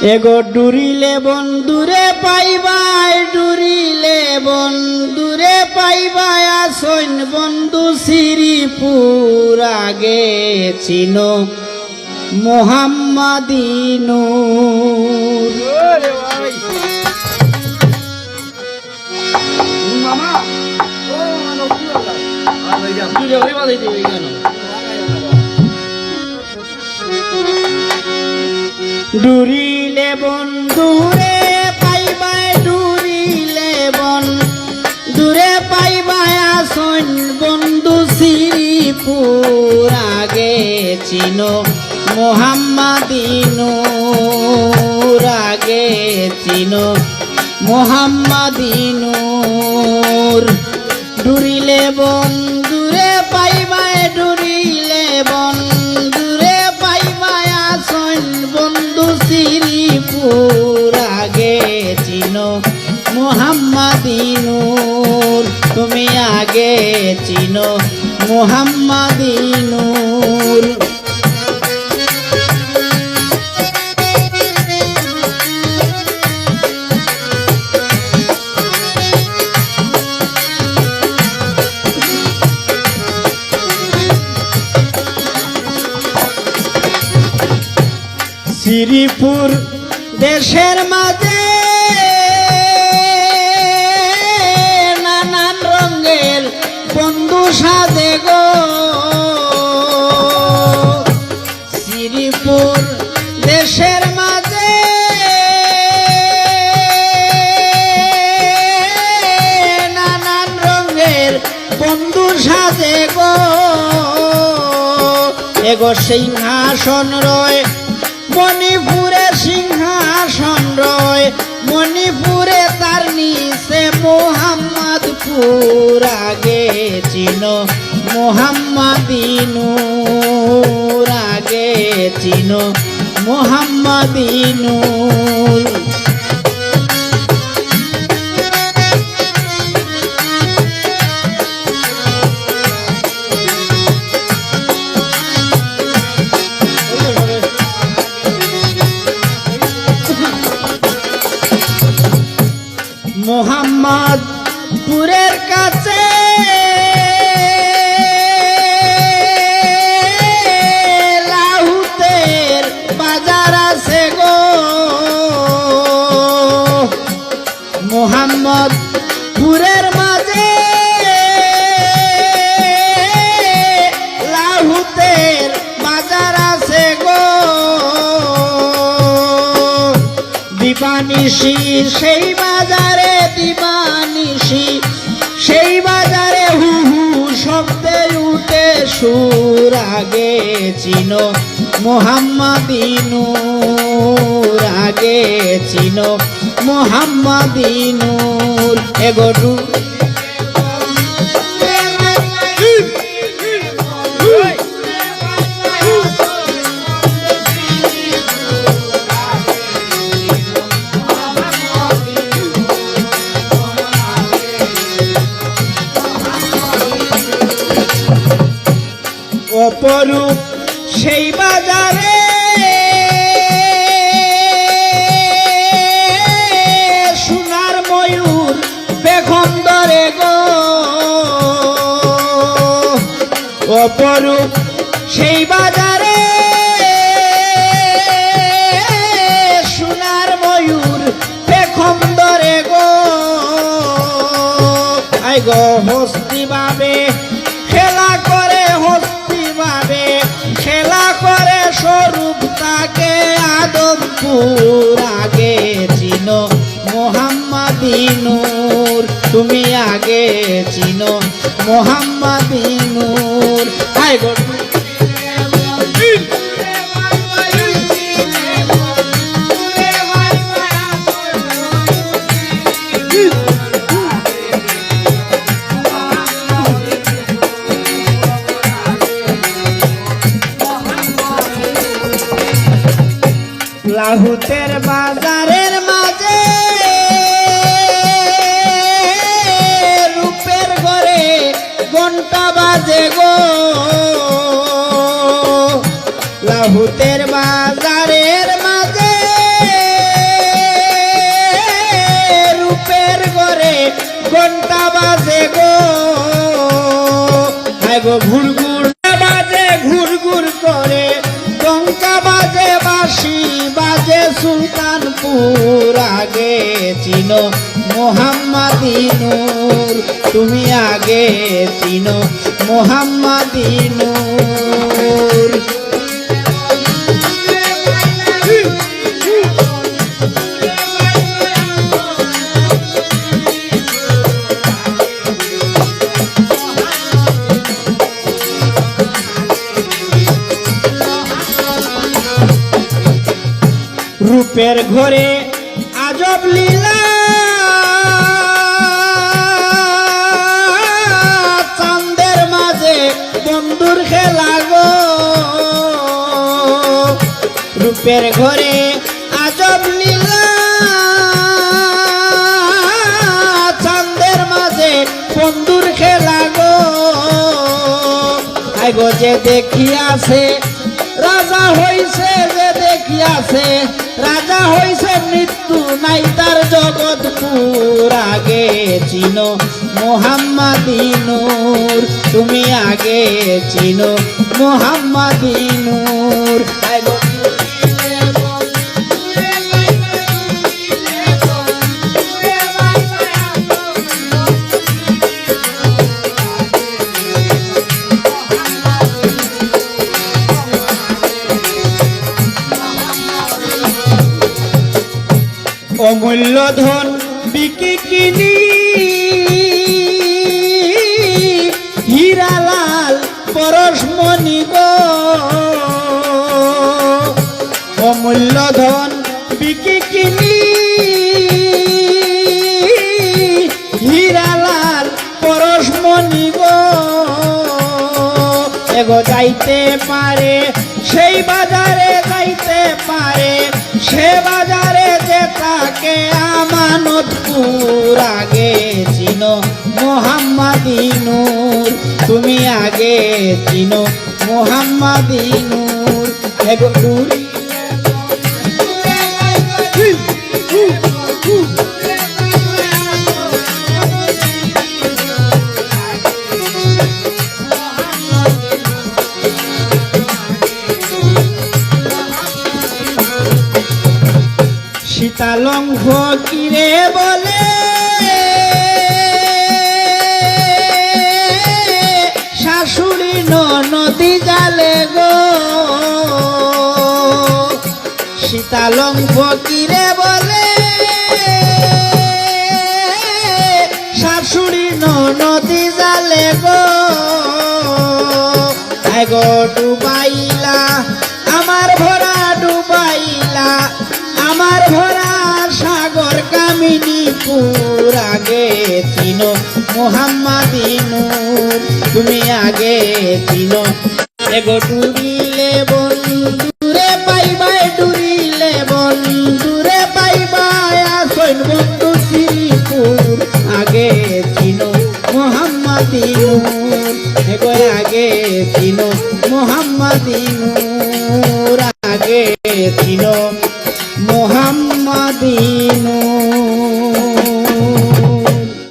এগো ডুরিলে বন্ধুরে পাইবাই, ডুরিলে বন্ধুরে পাইবাই, আসইন বন্ধু শ্রীপুর আগে চিনো মোহাম্মদিনুর। ডুরিলে বন্ধুরে পাইবাই, ডুরিলে বন্ধুরে পাইবাই, আসইন বন্ধু শ্রীপুর আগে চিনো মোহাম্মদিনুর আগে চিনো মোহাম্মদিনুর। ডুরিলে বন্ধুরে পাইবাই, ডুরিলে বন্ধুরে পাইবাই, আসইন বন্ধু শ্রীপুর আগে চিনো মোহাম্মদিনুর। তুমি আগে চিনো মোহাম্মদিনুর। শ্রীপুর দেশের মাঝে নানান রঙের বন্ধু সাজে গো। শ্রীপুর দেশের মাঝে নানান রঙের বন্ধু সাজে গো। এগো সিংহাসন রয় মণিপুরে, সিংহাসন রয় মণিপুরে, তার নিচে মোহাম্মদপুর আগে চিনো মোহাম্মদিনুর আগে চিনো মোহাম্মদিনুর। মোহাম্মদপুরের কাছে লাহুতের বাজার আছে গো। মোহাম্মদপুরের মাঝে লাহুতের বাজার আছে গো। দিবানিশি সেই বাজারে, দিবানিশি সেই বাজারে হু হু শব্দে উঠে সুর আগে চিনো মোহাম্মদিনুর আগে চিনো মোহাম্মদিনুর। এগোটু অপরূপ সেই বাজারে সোনার ময়ূর বেগম ধরে গো। অপরূপ সেই বাজারে সোনার ময়ূর বেগম ধরে গো। আই গো হস্তি বাবে খেলা করে, হস্তি ভাবে খেলা করে, স্বরূপ তাকে আদমপুর আগে চিনো মোহাম্মদিনুর। তুমি আগে চিনো মোহাম্মদিনুর। আই গো লাহুতের বাজারের মাঝে রূপের ঘরে ঘন্টা বাজে গো। লাহুতের বাজারের মাঝে বাজে গো, হায় গো ঘুরঘুর বাজে ঘুরঘুর করে, টঙ্কা বাজে বাঁশি বাজে সুলতানপুর। আগে চিনো মোহাম্মদী নূর, তুমি আগে চিনো মোহাম্মদী নূর। রূপের ঘরে আজব লীলা, চাঁদের মাঝে বন্ধুর খেলা গো। রূপের ঘরে আজব লীলা, চাঁদের মাঝে বন্ধুর খেলা গো। আই গো যে দেখিয়াছে রাজা হইছে, যে দেখিয়াছে রাজা হইছে, মৃত্যু নাই তার জগৎপুর। আগে চিনো মোহাম্মদী নূর, তুমি আগে চিনো মোহাম্মদী নূর। অমূল্য ধন বিকি কিনি, হীরালাল পরশমণি গো। অমূল্য ধন বিকি কিনি, হীরালাল পরশমণি গো। এগো যাইতে পারে সেই বাজারে, যাইতে পারে সে বাজারে যে তাকে আমানতপুর। আগে চিনো মোহাম্মদী নূর, তুমি আগে চিনো মোহাম্মদী নূর। এগো নূর সীতালং ফকিরে বলে, শাশুড়ি নদী জালে গো। সীতালং ফকিরে বলে, শাশুড়ি নদী জালে গো। আই গো ডুবাইলা আমার ভরা, ডুবাইলা আমার ভরা সাগর কামিনীপুর। আগে চিনো মোহাম্মদী নূর, তুমি আগে চিনো। এগো ডুরিলে বন্ধুরে পাইবাই, ডুরিলে বন্ধুরে পাইবাই, আসইন বন্ধু শ্রীপুর। আগে চিনো মোহাম্মদী নূর, এগো আগে চিনো মোহাম্মদী নূর। আগে চিনো